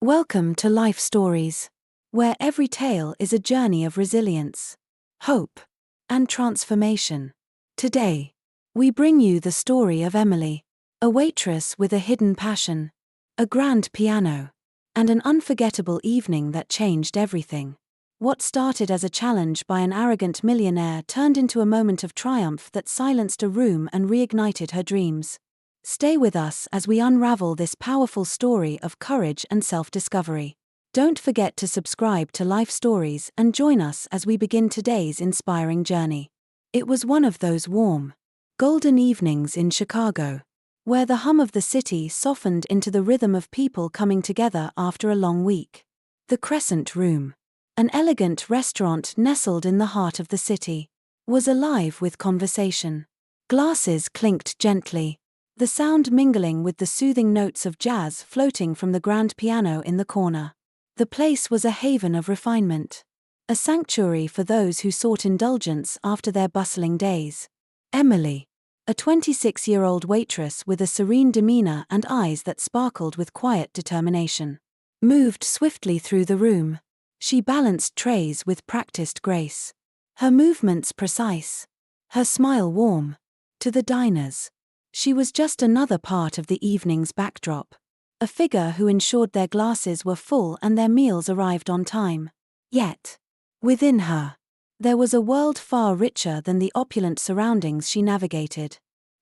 Welcome to Life Stories, where every tale is a journey of resilience, hope, and transformation. Today, we bring you the story of Emily, a waitress with a hidden passion, a grand piano, and an unforgettable evening that changed everything. What started as a challenge by an arrogant millionaire turned into a moment of triumph that silenced a room and reignited her dreams. Stay with us as we unravel this powerful story of courage and self-discovery. Don't forget to subscribe to Life Stories and join us as we begin today's inspiring journey. It was one of those warm, golden evenings in Chicago, where the hum of the city softened into the rhythm of people coming together after a long week. The Crescent Room, an elegant restaurant nestled in the heart of the city, was alive with conversation. Glasses clinked gently, the sound mingling with the soothing notes of jazz floating from the grand piano in the corner. The place was a haven of refinement, a sanctuary for those who sought indulgence after their bustling days. Emily, a 26-year-old waitress with a serene demeanor and eyes that sparkled with quiet determination, moved swiftly through the room. She balanced trays with practiced grace, her movements precise, her smile warm. To the diners, she was just another part of the evening's backdrop, a figure who ensured their glasses were full and their meals arrived on time. Yet, within her, there was a world far richer than the opulent surroundings she navigated.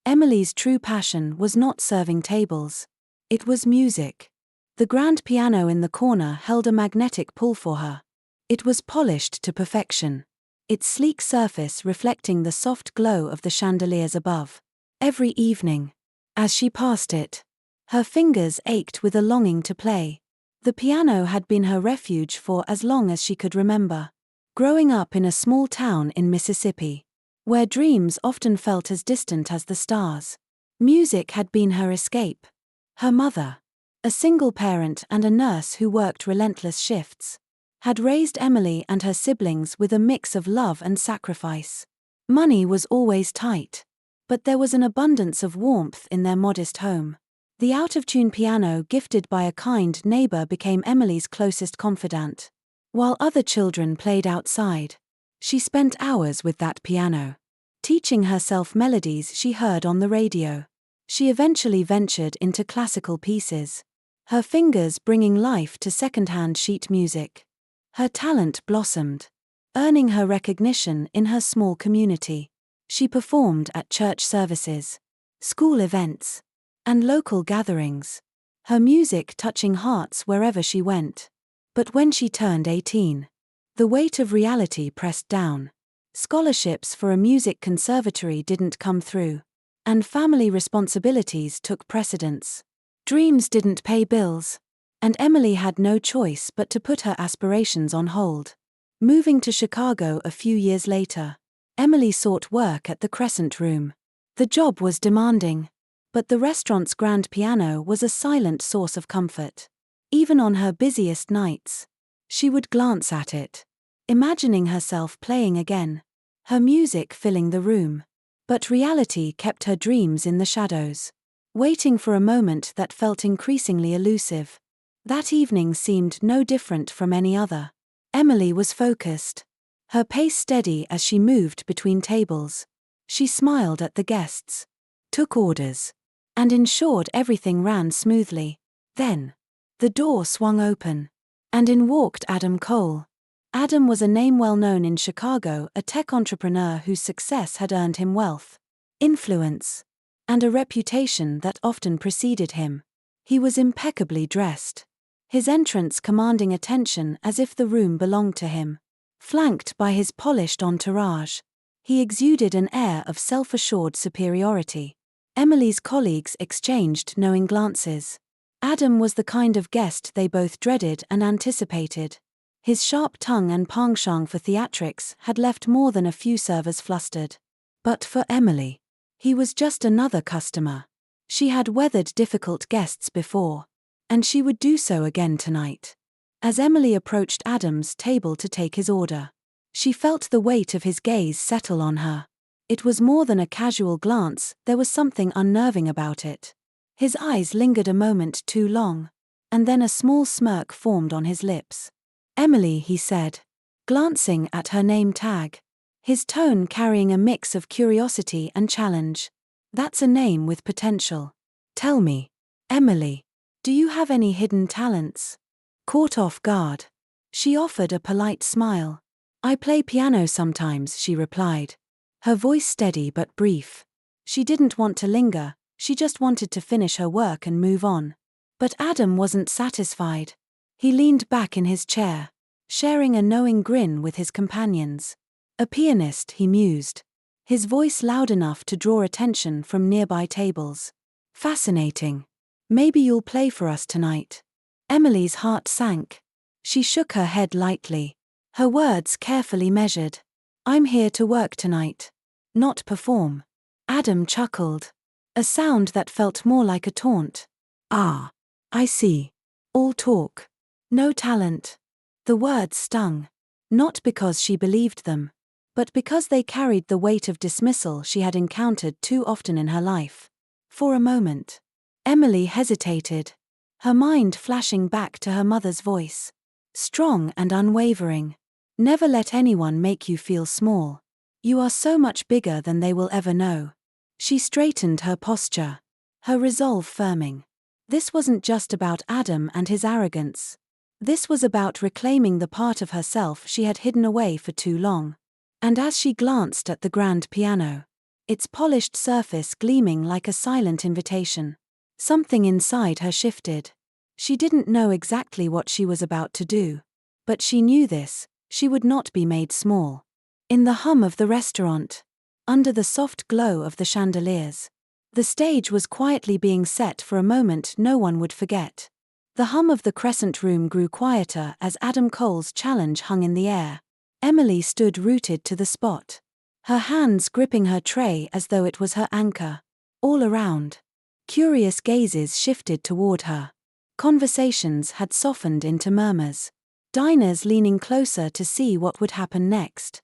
Emily's true passion was not serving tables. It was music. The grand piano in the corner held a magnetic pull for her. It was polished to perfection, its sleek surface reflecting the soft glow of the chandeliers above. Every evening, as she passed it, her fingers ached with a longing to play. The piano had been her refuge for as long as she could remember. Growing up in a small town in Mississippi, where dreams often felt as distant as the stars, music had been her escape. Her mother, a single parent and a nurse who worked relentless shifts, had raised Emily and her siblings with a mix of love and sacrifice. Money was always tight, but there was an abundance of warmth in their modest home. The out-of-tune piano gifted by a kind neighbor became Emily's closest confidant. While other children played outside, she spent hours with that piano, teaching herself melodies she heard on the radio. She eventually ventured into classical pieces, her fingers bringing life to second-hand sheet music. Her talent blossomed, earning her recognition in her small community. She performed at church services, school events, and local gatherings, her music touching hearts wherever she went. But when she turned 18, the weight of reality pressed down. Scholarships for a music conservatory didn't come through, and family responsibilities took precedence. Dreams didn't pay bills, and Emily had no choice but to put her aspirations on hold. Moving to Chicago a few years later, Emily sought work at the Crescent Room. The job was demanding, but the restaurant's grand piano was a silent source of comfort. Even on her busiest nights, she would glance at it, imagining herself playing again, her music filling the room. But reality kept her dreams in the shadows, waiting for a moment that felt increasingly elusive. That evening seemed no different from any other. Emily was focused, her pace steady as she moved between tables. She smiled at the guests, took orders, and ensured everything ran smoothly. Then, the door swung open, and in walked Adam Cole. Adam was a name well known in Chicago, a tech entrepreneur whose success had earned him wealth, influence, and a reputation that often preceded him. He was impeccably dressed, his entrance commanding attention as if the room belonged to him. Flanked by his polished entourage, he exuded an air of self-assured superiority. Emily's colleagues exchanged knowing glances. Adam was the kind of guest they both dreaded and anticipated. His sharp tongue and penchant for theatrics had left more than a few servers flustered. But for Emily, he was just another customer. She had weathered difficult guests before, and she would do so again tonight. As Emily approached Adam's table to take his order, she felt the weight of his gaze settle on her. It was more than a casual glance, there was something unnerving about it. His eyes lingered a moment too long, and then a small smirk formed on his lips. "Emily," he said, glancing at her name tag, his tone carrying a mix of curiosity and challenge. "That's a name with potential. Tell me, Emily, do you have any hidden talents?" Caught off guard, she offered a polite smile. "I play piano sometimes," she replied, her voice steady but brief. She didn't want to linger, she just wanted to finish her work and move on. But Adam wasn't satisfied. He leaned back in his chair, sharing a knowing grin with his companions. "A pianist," he mused, his voice loud enough to draw attention from nearby tables. "Fascinating. Maybe you'll play for us tonight." Emily's heart sank. She shook her head lightly, her words carefully measured. "I'm here to work tonight, not perform." Adam chuckled, a sound that felt more like a taunt. "Ah, I see. All talk, no talent." The words stung, not because she believed them, but because they carried the weight of dismissal she had encountered too often in her life. For a moment, Emily hesitated, her mind flashing back to her mother's voice. Strong and unwavering. "Never let anyone make you feel small. You are so much bigger than they will ever know." She straightened her posture, her resolve firming. This wasn't just about Adam and his arrogance. This was about reclaiming the part of herself she had hidden away for too long. And as she glanced at the grand piano, its polished surface gleaming like a silent invitation, something inside her shifted. She didn't know exactly what she was about to do, but she knew this: she would not be made small. In the hum of the restaurant, under the soft glow of the chandeliers, the stage was quietly being set for a moment no one would forget. The hum of the Crescent Room grew quieter as Adam Cole's challenge hung in the air. Emily stood rooted to the spot, her hands gripping her tray as though it was her anchor. All around, curious gazes shifted toward her. Conversations had softened into murmurs, diners leaning closer to see what would happen next.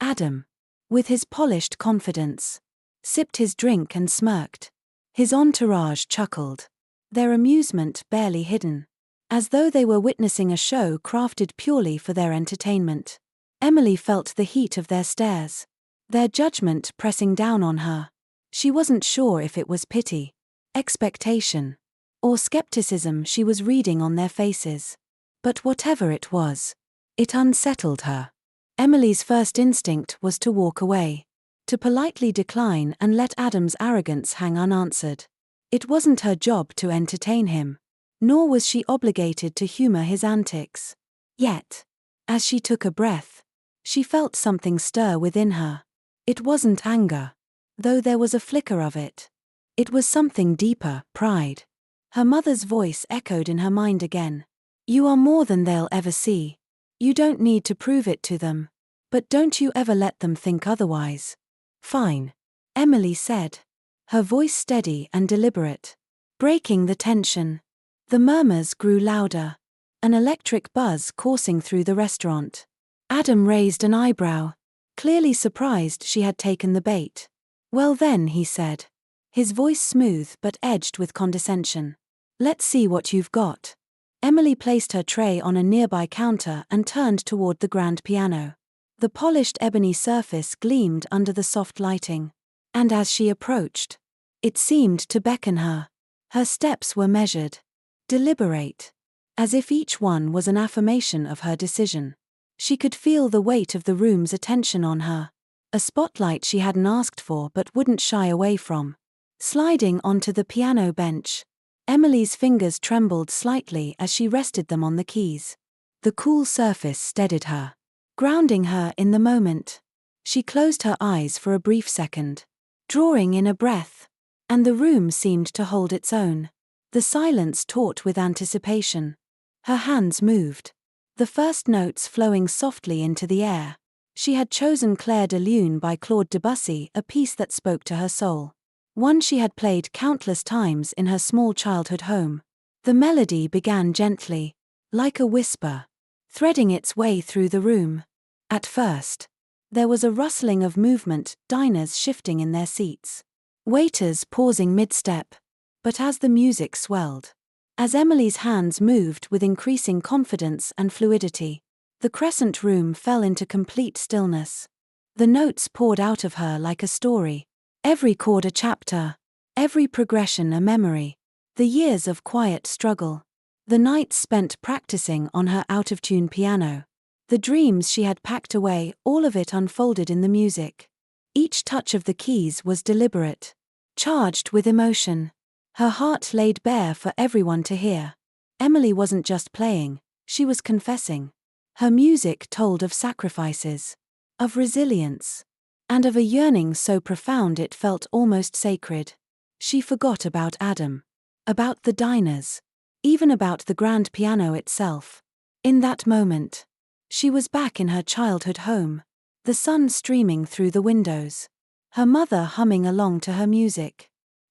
Adam, with his polished confidence, sipped his drink and smirked. His entourage chuckled, their amusement barely hidden, as though they were witnessing a show crafted purely for their entertainment. Emily felt the heat of their stares, their judgment pressing down on her. She wasn't sure if it was pity, expectation, or skepticism she was reading on their faces. But whatever it was, it unsettled her. Emily's first instinct was to walk away, to politely decline and let Adam's arrogance hang unanswered. It wasn't her job to entertain him, nor was she obligated to humor his antics. Yet, as she took a breath, she felt something stir within her. It wasn't anger, though there was a flicker of it. It was something deeper: pride. Her mother's voice echoed in her mind again. "You are more than they'll ever see. You don't need to prove it to them. But don't you ever let them think otherwise." "Fine," Emily said, her voice steady and deliberate, breaking the tension. The murmurs grew louder, an electric buzz coursing through the restaurant. Adam raised an eyebrow, clearly surprised she had taken the bait. "Well then," he said, his voice smooth but edged with condescension, "let's see what you've got." Emily placed her tray on a nearby counter and turned toward the grand piano. The polished ebony surface gleamed under the soft lighting, and as she approached, it seemed to beckon her. Her steps were measured, deliberate, as if each one was an affirmation of her decision. She could feel the weight of the room's attention on her, a spotlight she hadn't asked for but wouldn't shy away from. Sliding onto the piano bench, Emily's fingers trembled slightly as she rested them on the keys. The cool surface steadied her, grounding her in the moment. She closed her eyes for a brief second, drawing in a breath, and the room seemed to hold its own. The silence taut with anticipation. Her hands moved, the first notes flowing softly into the air. She had chosen Claire de Lune by Claude Debussy, a piece that spoke to her soul, one she had played countless times in her small childhood home. The melody began gently, like a whisper, threading its way through the room. At first, there was a rustling of movement, diners shifting in their seats, waiters pausing mid-step. But as the music swelled, As Emily's hands moved with increasing confidence and fluidity, the crescent room fell into complete stillness. The notes poured out of her like a story, every chord a chapter, every progression a memory, the years of quiet struggle, the nights spent practicing on her out-of-tune piano, the dreams she had packed away, all of it unfolded in the music. Each touch of the keys was deliberate, charged with emotion, her heart laid bare for everyone to hear. Emily wasn't just playing, she was confessing. Her music told of sacrifices, of resilience, and of a yearning so profound it felt almost sacred. She forgot about Adam, about the diners, even about the grand piano itself. In that moment, she was back in her childhood home, the sun streaming through the windows, her mother humming along to her music.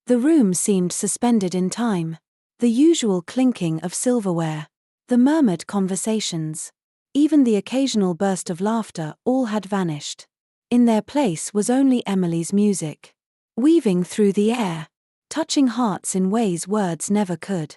The room seemed suspended in time, the usual clinking of silverware, the murmured conversations, even the occasional burst of laughter, all had vanished. In their place was only Emily's music, weaving through the air, touching hearts in ways words never could.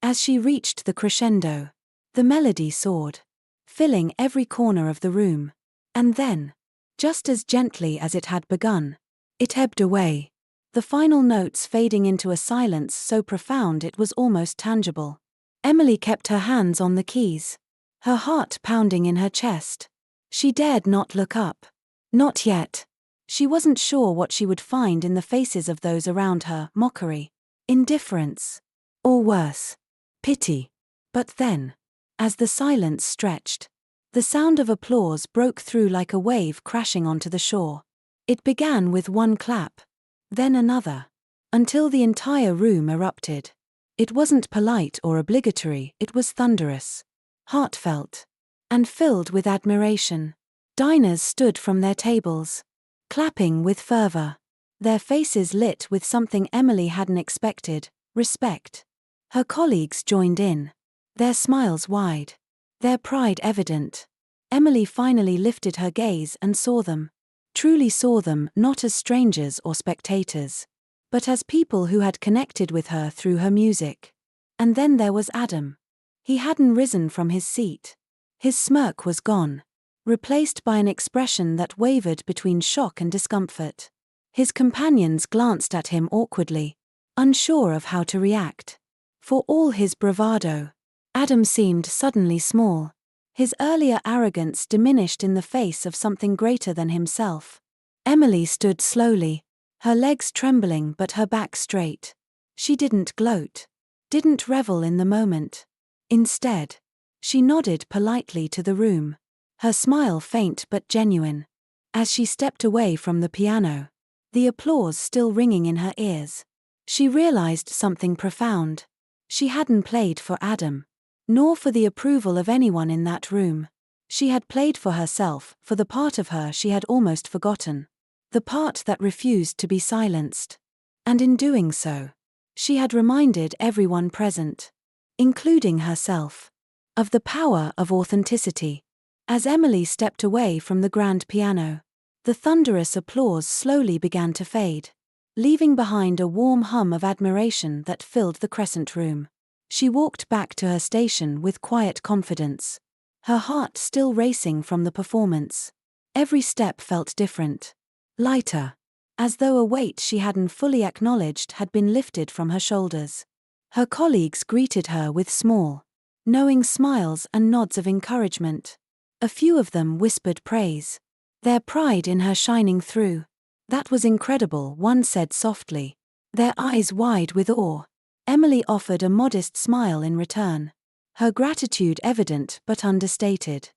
As she reached the crescendo, the melody soared, filling every corner of the room. And then, just as gently as it had begun, it ebbed away, the final notes fading into a silence so profound it was almost tangible. Emily kept her hands on the keys, her heart pounding in her chest. She dared not look up. Not yet. She wasn't sure what she would find in the faces of those around her: mockery, indifference, or worse, pity. But then, as the silence stretched, the sound of applause broke through like a wave crashing onto the shore. It began with one clap, then another, until the entire room erupted. It wasn't polite or obligatory, it was thunderous, heartfelt, and filled with admiration. Diners stood from their tables, clapping with fervor, their faces lit with something Emily hadn't expected: respect. Her colleagues joined in, their smiles wide, their pride evident. Emily finally lifted her gaze and saw them, truly saw them, not as strangers or spectators, but as people who had connected with her through her music. And then there was Adam. He hadn't risen from his seat. His smirk was gone, replaced by an expression that wavered between shock and discomfort. His companions glanced at him awkwardly, unsure of how to react. For all his bravado, Adam seemed suddenly small, his earlier arrogance diminished in the face of something greater than himself. Emily stood slowly, her legs trembling but her back straight. She didn't gloat, didn't revel in the moment. Instead, she nodded politely to the room, her smile faint but genuine. As she stepped away from the piano, the applause still ringing in her ears, she realized something profound. She hadn't played for Adam, nor for the approval of anyone in that room. She had played for herself, for the part of her she had almost forgotten, the part that refused to be silenced. And in doing so, she had reminded everyone present, including herself, of the power of authenticity. As Emily stepped away from the grand piano, the thunderous applause slowly began to fade, leaving behind a warm hum of admiration that filled the crescent room. She walked back to her station with quiet confidence, her heart still racing from the performance. Every step felt different, lighter, as though a weight she hadn't fully acknowledged had been lifted from her shoulders. Her colleagues greeted her with small, knowing smiles and nods of encouragement. A few of them whispered praise, their pride in her shining through. "That was incredible," one said softly, their eyes wide with awe. Emily offered a modest smile in return, her gratitude evident but understated.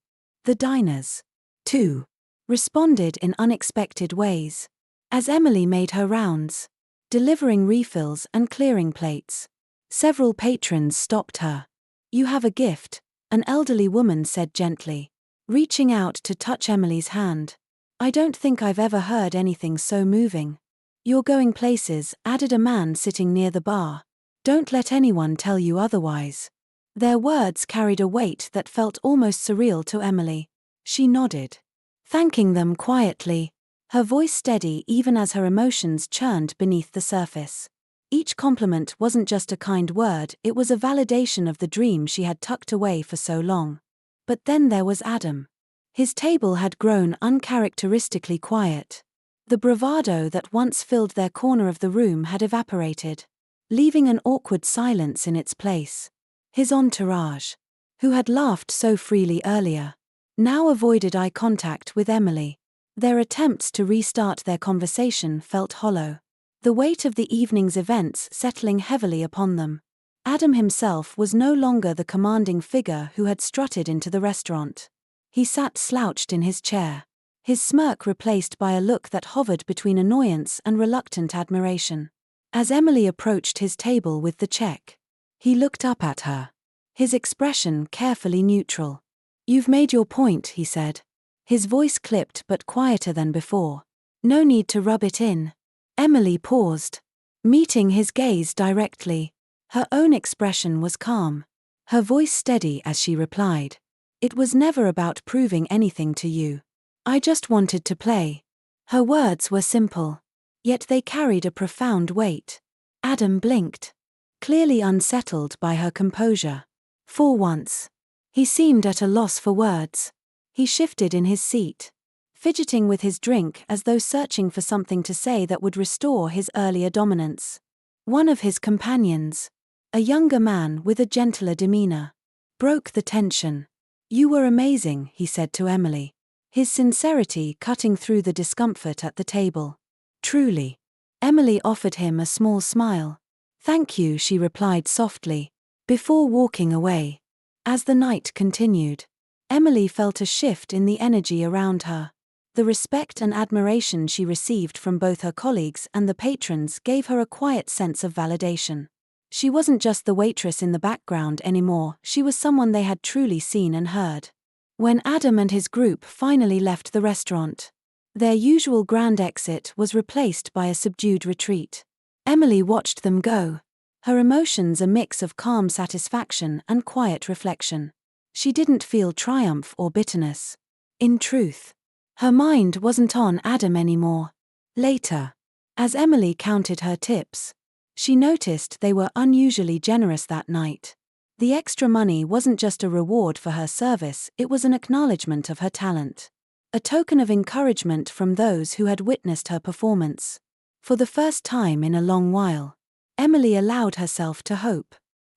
The diners, too, responded in unexpected ways. As Emily made her rounds, delivering refills and clearing plates, several patrons stopped her. "You have a gift," an elderly woman said gently, reaching out to touch Emily's hand. "I don't think I've ever heard anything so moving." "You're going places," added a man sitting near the bar. "Don't let anyone tell you otherwise." Their words carried a weight that felt almost surreal to Emily. She nodded, thanking them quietly, her voice steady even as her emotions churned beneath the surface. Each compliment wasn't just a kind word, it was a validation of the dream she had tucked away for so long. But then there was Adam. His table had grown uncharacteristically quiet. The bravado that once filled their corner of the room had evaporated, leaving an awkward silence in its place. His entourage, who had laughed so freely earlier, now avoided eye contact with Emily. Their attempts to restart their conversation felt hollow, the weight of the evening's events settling heavily upon them. Adam himself was no longer the commanding figure who had strutted into the restaurant. He sat slouched in his chair, his smirk replaced by a look that hovered between annoyance and reluctant admiration. As Emily approached his table with the check, he looked up at her, his expression carefully neutral. "You've made your point," he said, his voice clipped but quieter than before. "No need to rub it in." Emily paused, meeting his gaze directly. Her own expression was calm, her voice steady as she replied, "It was never about proving anything to you. I just wanted to play." Her words were simple, yet they carried a profound weight. Adam blinked, clearly unsettled by her composure. For once, he seemed at a loss for words. He shifted in his seat, fidgeting with his drink as though searching for something to say that would restore his earlier dominance. One of his companions, a younger man with a gentler demeanor, broke the tension. "You were amazing," he said to Emily, his sincerity cutting through the discomfort at the table. "Truly." Emily offered him a small smile. "Thank you," she replied softly, before walking away. As the night continued, Emily felt a shift in the energy around her. The respect and admiration she received from both her colleagues and the patrons gave her a quiet sense of validation. She wasn't just the waitress in the background anymore, she was someone they had truly seen and heard. When Adam and his group finally left the restaurant, their usual grand exit was replaced by a subdued retreat. Emily watched them go, her emotions a mix of calm satisfaction and quiet reflection. She didn't feel triumph or bitterness. In truth, her mind wasn't on Adam anymore. Later, as Emily counted her tips, she noticed they were unusually generous that night. The extra money wasn't just a reward for her service, it was an acknowledgement of her talent. A token of encouragement from those who had witnessed her performance. For the first time in a long while, Emily allowed herself to hope.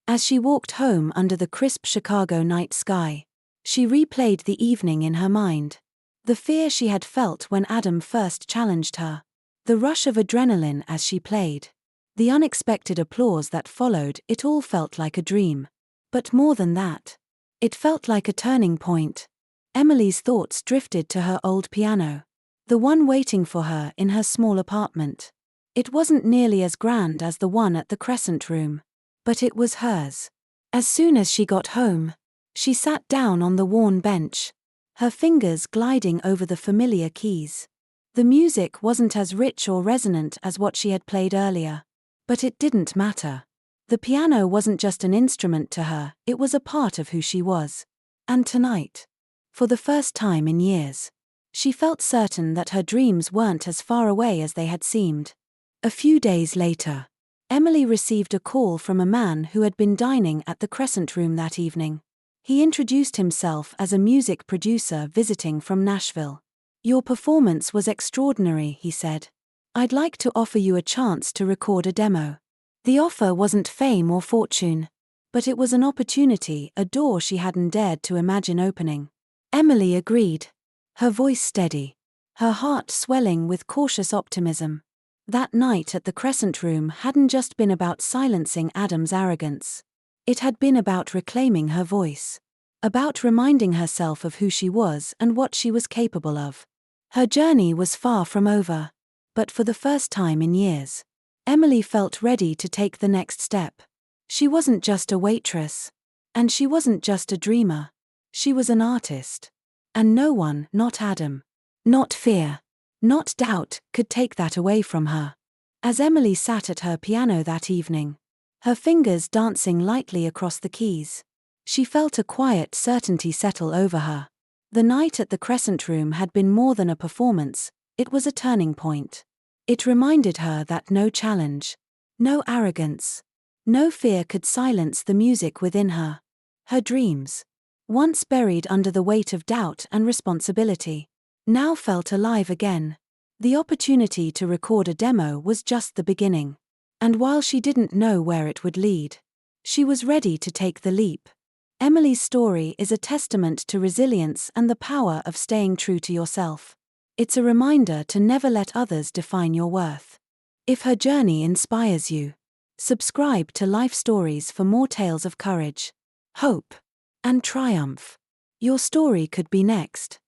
As she walked home under the crisp Chicago night sky, she replayed the evening in her mind. The fear she had felt when Adam first challenged her. The rush of adrenaline as she played. The unexpected applause that followed, it all felt like a dream. But more than that, it felt like a turning point. Emily's thoughts drifted to her old piano, the one waiting for her in her small apartment. It wasn't nearly as grand as the one at the Crescent Room, but it was hers. As soon as she got home, she sat down on the worn bench, her fingers gliding over the familiar keys. The music wasn't as rich or resonant as what she had played earlier, but it didn't matter. The piano wasn't just an instrument to her, it was a part of who she was. And tonight, for the first time in years, she felt certain that her dreams weren't as far away as they had seemed. A few days later, Emily received a call from a man who had been dining at the Crescent Room that evening. He introduced himself as a music producer visiting from Nashville. "Your performance was extraordinary," he said. "I'd like to offer you a chance to record a demo." The offer wasn't fame or fortune, but it was an opportunity, a door she hadn't dared to imagine opening. Emily agreed, her voice steady, her heart swelling with cautious optimism. That night at the Crescent Room hadn't just been about silencing Adam's arrogance. It had been about reclaiming her voice, about reminding herself of who she was and what she was capable of. Her journey was far from over, but for the first time in years, Emily felt ready to take the next step. She wasn't just a waitress, and she wasn't just a dreamer. She was an artist. And no one, not Adam, not fear, not doubt, could take that away from her. As Emily sat at her piano that evening, her fingers dancing lightly across the keys, she felt a quiet certainty settle over her. The night at the Crescent Room had been more than a performance, it was a turning point. It reminded her that no challenge, No arrogance. No fear could silence the music within her. Her dreams, once buried under the weight of doubt and responsibility, now felt alive again. The opportunity to record a demo was just the beginning. And while she didn't know where it would lead, she was ready to take the leap. Emily's story is a testament to resilience and the power of staying true to yourself. It's a reminder to never let others define your worth. If her journey inspires you, subscribe to Life Stories for more tales of courage, hope, and triumph. Your story could be next.